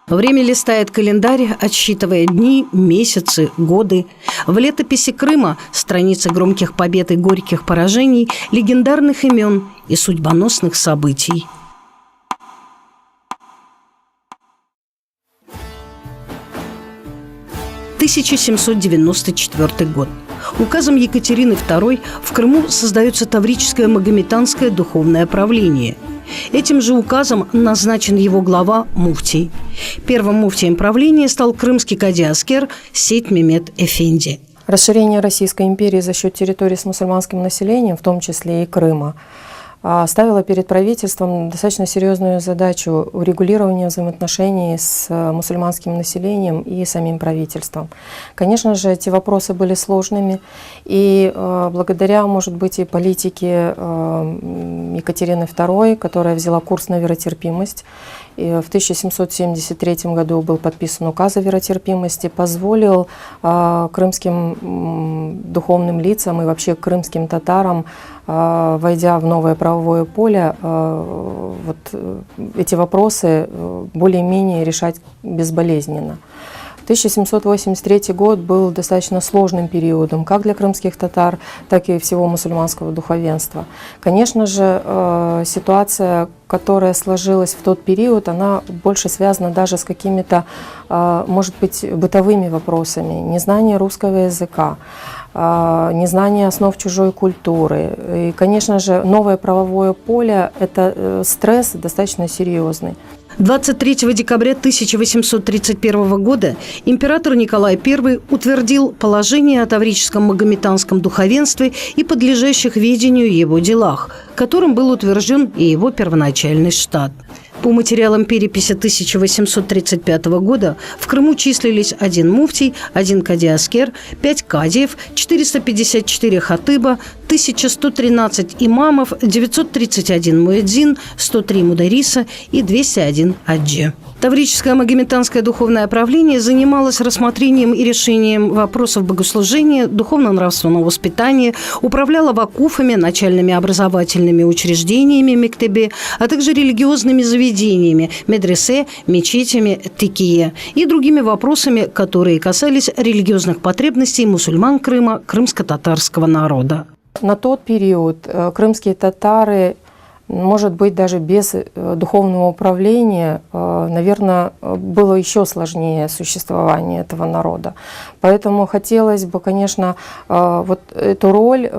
Время листает календарь, отсчитывая дни, месяцы, годы. В летописи Крыма страницы громких побед и горьких поражений, легендарных имен и судьбоносных событий. – 1794 год. Указом Екатерины II в Крыму создается Таврическое магометанское духовное правление. Этим же указом назначен его глава муфтий. Первым муфтием правления стал крымский кади-аскер Сейд Мемед Эфенди. Расширение Российской империи за счет территорий с мусульманским населением, в том числе и Крыма, ставила перед правительством достаточно серьезную задачу урегулирования взаимоотношений с мусульманским населением и самим правительством. Конечно же, эти вопросы были сложными, и благодаря, может быть, и политике Екатерины II, которая взяла курс на веротерпимость, и в 1773 году был подписан указ о веротерпимости, позволил крымским духовным лицам и вообще крымским татарам, войдя в новое правовое поле, вот эти вопросы более-менее решать безболезненно. 1783 год был достаточно сложным периодом как для крымских татар, так и всего мусульманского духовенства. Конечно же, ситуация, которая сложилась в тот период, она больше связана даже с какими-то, может быть, бытовыми вопросами. Незнание русского языка, незнание основ чужой культуры. И, конечно же, новое правовое поле – это стресс достаточно серьезный. 23 декабря 1831 года император Николай I утвердил положение о таврическом магометанском духовенстве и подлежащих ведению его делах, которым был утвержден и его первоначальный штат. По материалам переписи 1835 года в Крыму числились 1 муфтий, 1 кади-аскер, 5 кадиев, 454 хатыба, 1113 имамов, 931 муэдзин, 103 мудариса и 201 аджи. Таврическое магометанское духовное правление занималось рассмотрением и решением вопросов богослужения, духовно-нравственного воспитания, управляло вакуфами, начальными образовательными учреждениями мектебе, а также религиозными заведениями, медресе, мечетями, тикие и другими вопросами, которые касались религиозных потребностей мусульман Крыма, крымско-татарского народа. На тот период крымские татары, может быть, даже без духовного управления, наверное, было еще сложнее существование этого народа. Поэтому хотелось бы, конечно, вот эту роль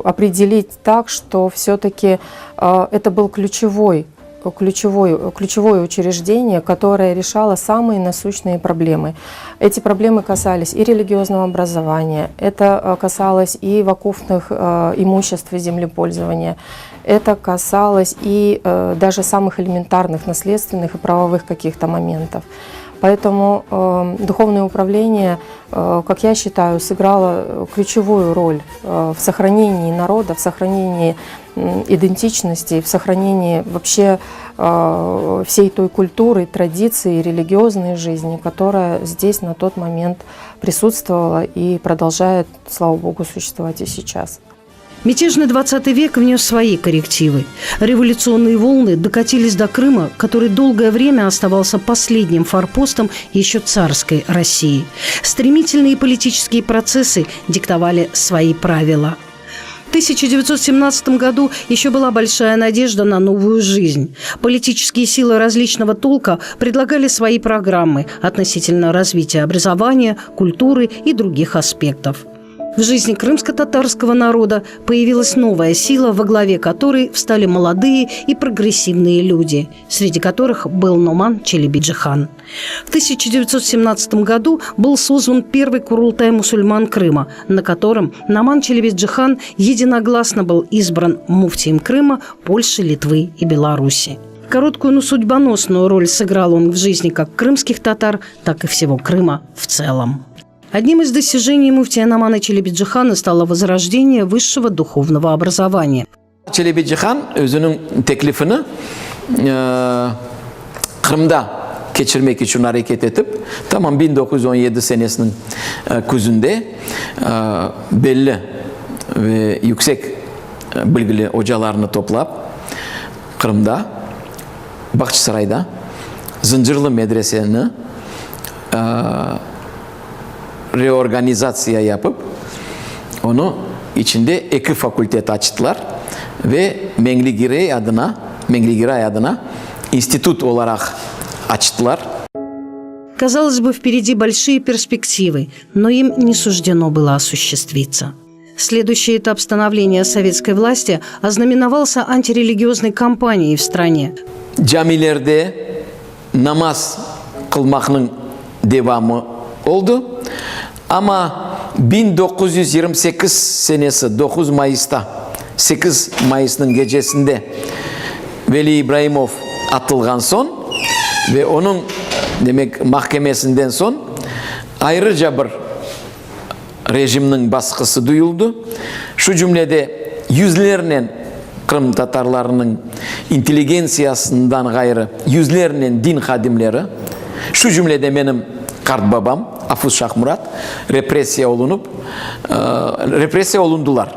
определить так, что все-таки это был ключевое учреждение, которое решало самые насущные проблемы. Эти проблемы касались и религиозного образования, это касалось и вакуфных имуществ и землепользования, это касалось и даже самых элементарных наследственных и правовых каких-то моментов. Поэтому духовное управление, как я считаю, сыграло ключевую роль в сохранении народа, в сохранении идентичности, в сохранении вообще всей той культуры, традиции, религиозной жизни, которая здесь на тот момент присутствовала и продолжает, слава Богу, существовать и сейчас. Мятежный 20 век внес свои коррективы. Революционные волны докатились до Крыма, который долгое время оставался последним форпостом еще царской России. Стремительные политические процессы диктовали свои правила. В 1917 году еще была большая надежда на новую жизнь. Политические силы различного толка предлагали свои программы относительно развития образования, культуры и других аспектов. В жизни крымско-татарского народа появилась новая сила, во главе которой встали молодые и прогрессивные люди, среди которых был Номан Челеби-Джихан. В 1917 году был созван первый Курултай мусульман Крыма, на котором Номан Челеби-Джихан единогласно был избран муфтием Крыма, Польши, Литвы и Беларуси. Короткую, но судьбоносную роль сыграл он в жизни как крымских татар, так и всего Крыма в целом. Одним из достижений муфтия Номана Челеби-Джихана стало возрождение высшего духовного образования. Челеби-Джихан өзінің теклифini Kırım'da geçirmek için hareket edip tamam 1917 senesinin kuzunda belli ve yüksek bilgili hocalarını toplap Kırım'da, Bakçısaray'da Zincirli medreseni reorganizatsiya yapıp onu içinde 2 fakültet açtılar ve Mengli Giray adına институт olarak açtılar. Казалось бы, впереди большие перспективы, но им не суждено было осуществиться. Следующий этап становления советской власти ознаменовался антирелигиозной кампанией в стране. Camilerde namaz kılmakның devamı oldu. Ama 1928 senesi 9 Mayıs'ta 8 Mayıs'ın gecesinde Veli İbrahimov atılgan son ve onun demek mahkemesinden son ayrıca bir rejimnin baskısı duyuldu. Şu cümlede yüzlerinin Kırım Tatarlarının intelligensiyasından gayrı yüzlerinin din hadimleri, şu cümlede benim kart babam Afuz Şahmurat represiye olundular.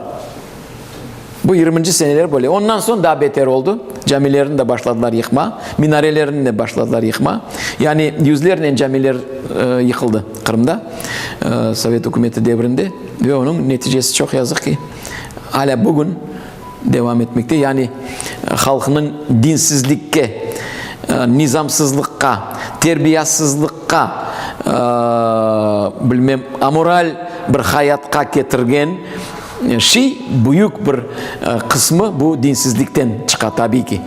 Bu 20. seneler böyle. Ondan sonra daha beter oldu. Camilerini de başladılar yıkma. Minarelerini de başladılar yıkma. Yani yüzlerle camiler yıkıldı Kırım'da. Sovyet hükümeti devrinde. Ve onun neticesi çok yazık ki hala bugün devam etmekte. Yani halkının dinsizlikke, nizamsızlıkka, terbiyasızlıkka, bilmem amoral bir hayatka getirgen büyük bir kısmı bu dinsizlikten çıkar tabii ki.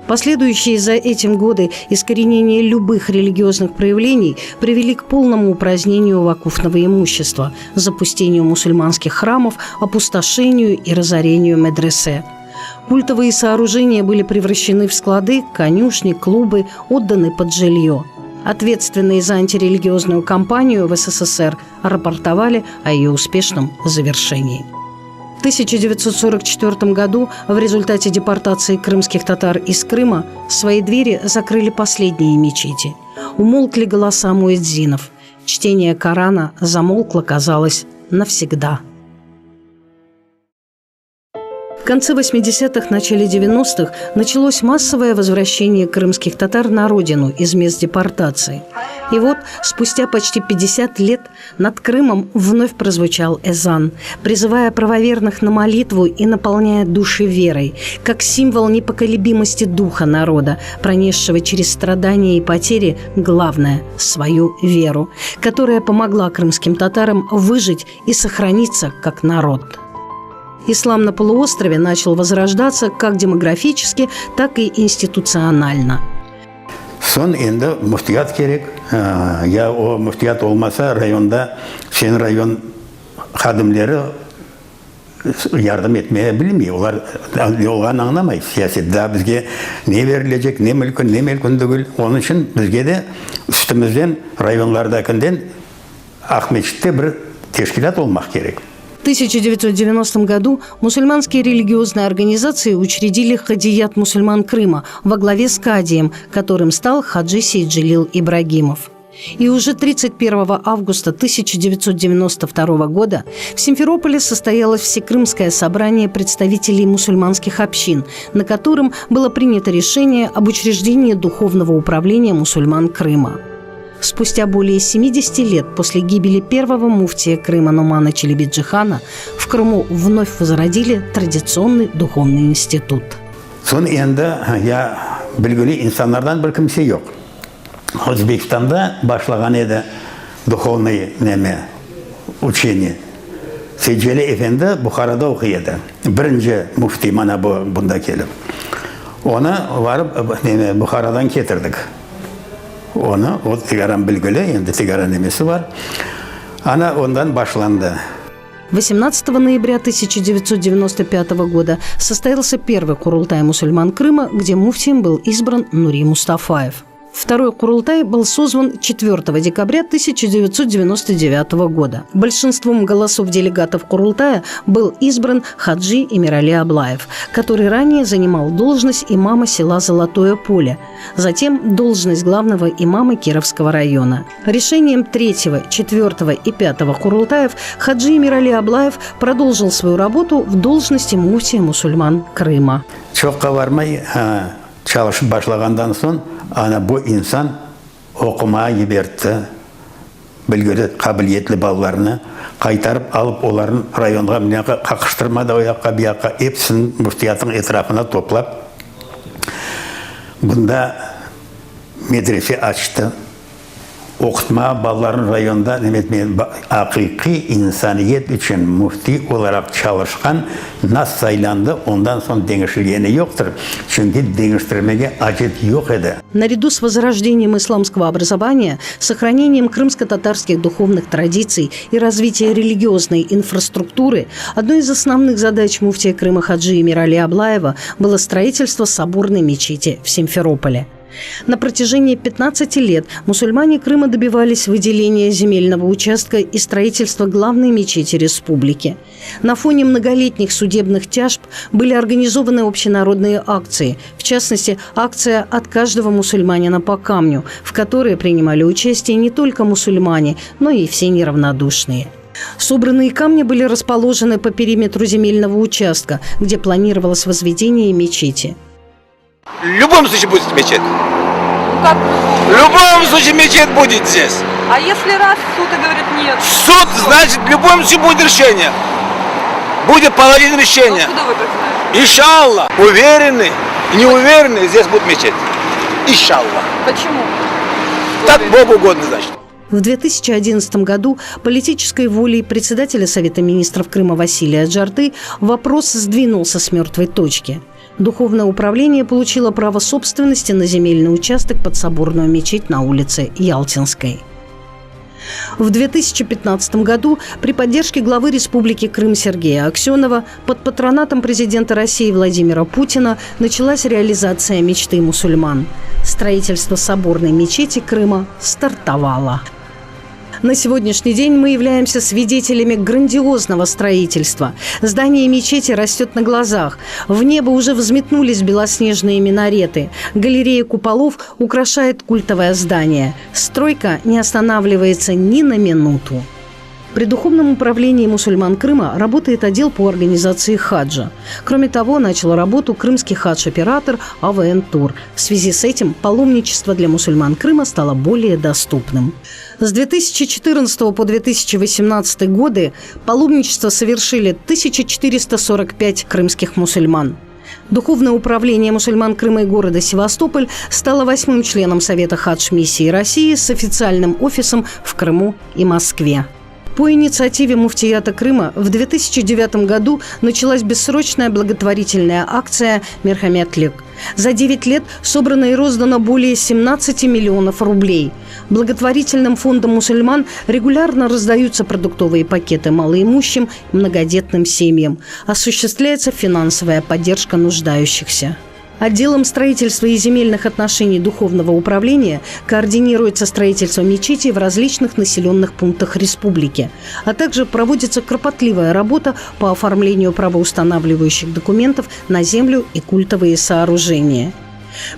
Последующие за этим годы искоренения любых религиозных проявлений привели к полному упразднению вакуфного имущества, запустению мусульманских храмов, опустошению и разорению медресе. Культовые сооружения были превращены в склады, конюшни, клубы, отданы под жилье. Ответственные за антирелигиозную кампанию в СССР рапортовали о ее успешном завершении. В 1944 году в результате депортации крымских татар из Крыма свои двери закрыли последние мечети. Умолкли голоса муэдзинов. Чтение Корана замолкло, казалось, навсегда. В конце 80-х, начале 90-х началось массовое возвращение крымских татар на родину из мест депортации. И вот, спустя почти 50 лет над Крымом вновь прозвучал эзан, призывая правоверных на молитву и наполняя души верой, как символ непоколебимости духа народа, пронесшего через страдания и потери главное – свою веру, которая помогла крымским татарам выжить и сохраниться как народ. Ислам на полуострове начал возрождаться как демографически, так и институционально. Сон енді мұфтият керек. Я о мұфтият olmasa районда сен район хадимлері yardım etmeye bilmiyor. Олар yolgan anlamayız. Siyasette bizge ne verilecek, ne mülkün değil. Onun için bizge de üstümüzden rayonlardakinden Ахмечте bir teşkilat olmak gerek. В 1990 году мусульманские религиозные организации учредили Хадият мусульман Крыма во главе с кадием, которым стал хаджи Сейджилил Ибрагимов. И уже 31 августа 1992 года в Симферополе состоялось Всекрымское собрание представителей мусульманских общин, на котором было принято решение об учреждении духовного управления мусульман Крыма. Спустя более 70 лет после гибели первого муфтия Крыма Нумана Челебиджихана в Крыму вновь возродили традиционный духовный институт. Сон енді я білгілі insanlardan bir kimse yok. Өзбекстанда başlagan еді духовный учение. Сейджели Efendi Bukhara'da okuyordu. Birinci mufti mana bunda kelip. Onu varıp Bukhara'dan getirdik. Onu, o tigaran bilgili, endi tigara nemesi var. Ana ondan başlandı. 18 ноября 1995 года состоялся первый Курултай мусульман Крыма, где муфтием был избран Нури Мустафаев. Второй Курултай был созван 4 декабря 1999 года. Большинством голосов делегатов Курултая был избран хаджи Эмирали Аблаев, который ранее занимал должность имама села Золотое Поле, затем должность главного имама Кировского района. Решением 3, 4 и 5 Курултаев хаджи Эмирали Аблаев продолжил свою работу в должности муфтия мусульман Крыма. Çalışып башлагандан соң, ана бу инсан оқымай ебертті, білгері қабілетлі балаларыны қайтарып алып, оларын районға міне қақыштырмады, ояққа бияққа епсін муфтияттың етрафына топлап, бұнда медресе açtı. Okutma balların rayonda hakiki insaniyet için mufti olarak çalışkan nas saylandı. Ondan sonra değişilgeni yoktur. Çünkü değiştirmeye acet yok edi. Наряду с возрождением исламского образования, сохранением крымско-татарских духовных традиций и развитием религиозной инфраструктуры, одной из основных задач муфтия Крыма Хаджи Эмирали Аблаева было строительство соборной мечети в Симферополе. На протяжении 15 лет мусульмане Крыма добивались выделения земельного участка и строительства главной мечети республики. На фоне многолетних судебных тяжб были организованы общенародные акции, в частности, акция «От каждого мусульманина по камню», в которой принимали участие не только мусульмане, но и все неравнодушные. Собранные камни были расположены по периметру земельного участка, где планировалось возведение мечети. В любом случае будет мечеть. Ну как? В любом случае мечеть будет здесь. А если раз суд и говорит нет? Суд, значит, в любом случае будет решение. Будет половина решения. Откуда вы так знаете? Иншаллах. Уверены, не уверены, здесь будет мечеть. Иншаллах. Почему? Так Богу угодно, значит. В 2011 году политической волей председателя Совета министров Крыма Василия Джарды вопрос сдвинулся с мертвой точки. Духовное управление получило право собственности на земельный участок под соборную мечеть на улице Ялтинской. В 2015 году при поддержке главы Республики Крым Сергея Аксенова под патронатом президента России Владимира Путина началась реализация мечты мусульман. Строительство соборной мечети Крыма стартовало. На сегодняшний день мы являемся свидетелями грандиозного строительства. Здание мечети растет на глазах. В небо уже взметнулись белоснежные минареты. Галерея куполов украшает культовое здание. Стройка не останавливается ни на минуту. При Духовном управлении мусульман Крыма работает отдел по организации хаджа. Кроме того, начал работу крымский хадж-оператор АВН Тур. В связи с этим паломничество для мусульман Крыма стало более доступным. С 2014 по 2018 годы паломничество совершили 1445 крымских мусульман. Духовное управление мусульман Крыма и города Севастополь стало 8-м членом Совета хадж-миссии России с официальным офисом в Крыму и Москве. По инициативе муфтията Крыма в 2009 году началась бессрочная благотворительная акция «Мерхамет-лик». За 9 лет собрано и роздано более 17 миллионов рублей. Благотворительным фондом мусульман регулярно раздаются продуктовые пакеты малоимущим и многодетным семьям. Осуществляется финансовая поддержка нуждающихся. Отделом строительства и земельных отношений Духовного управления координируется строительство мечетей в различных населенных пунктах республики, а также проводится кропотливая работа по оформлению правоустанавливающих документов на землю и культовые сооружения.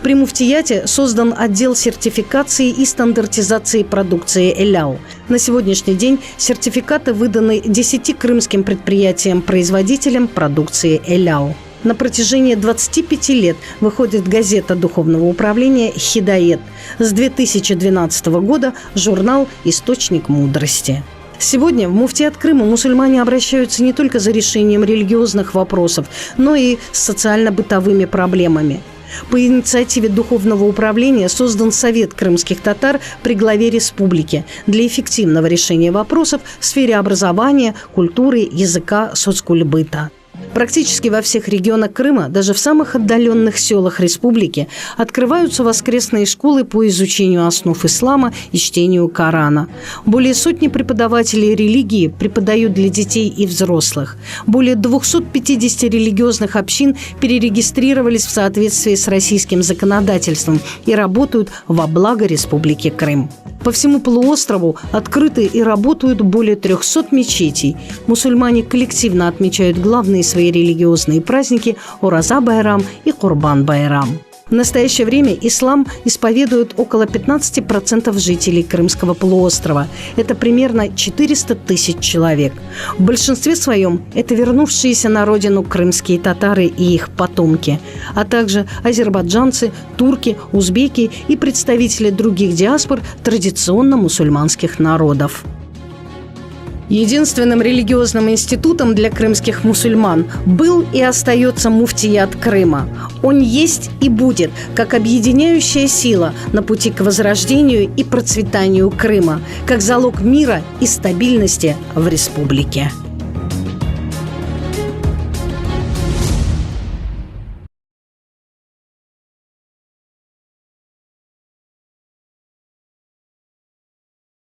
При муфтияте создан отдел сертификации и стандартизации продукции «Эляу». На сегодняшний день сертификаты выданы 10 крымским предприятиям-производителям продукции «Эляу». На протяжении 25 лет выходит газета Духовного управления «Хидает». С 2012 года журнал «Источник мудрости». Сегодня в муфтият Крыма мусульмане обращаются не только за решением религиозных вопросов, но и с социально-бытовыми проблемами. По инициативе Духовного управления создан Совет крымских татар при главе республики для эффективного решения вопросов в сфере образования, культуры, языка, соцкульбыта. Практически во всех регионах Крыма, даже в самых отдаленных селах республики, открываются воскресные школы по изучению основ ислама и чтению Корана. Более сотни преподавателей религии преподают для детей и взрослых. Более 250 религиозных общин перерегистрировались в соответствии с российским законодательством и работают во благо Республики Крым. По всему полуострову открыты и работают более 300 мечетей. Мусульмане коллективно отмечают главные свои религиозные праздники Ураза Байрам и Курбан Байрам. В настоящее время ислам исповедуют около 15% жителей Крымского полуострова. Это примерно 400 тысяч человек. В большинстве своем это вернувшиеся на родину крымские татары и их потомки, а также азербайджанцы, турки, узбеки и представители других диаспор традиционно мусульманских народов. Единственным религиозным институтом для крымских мусульман был и остается муфтият Крыма. Он есть и будет как объединяющая сила на пути к возрождению и процветанию Крыма, как залог мира и стабильности в республике.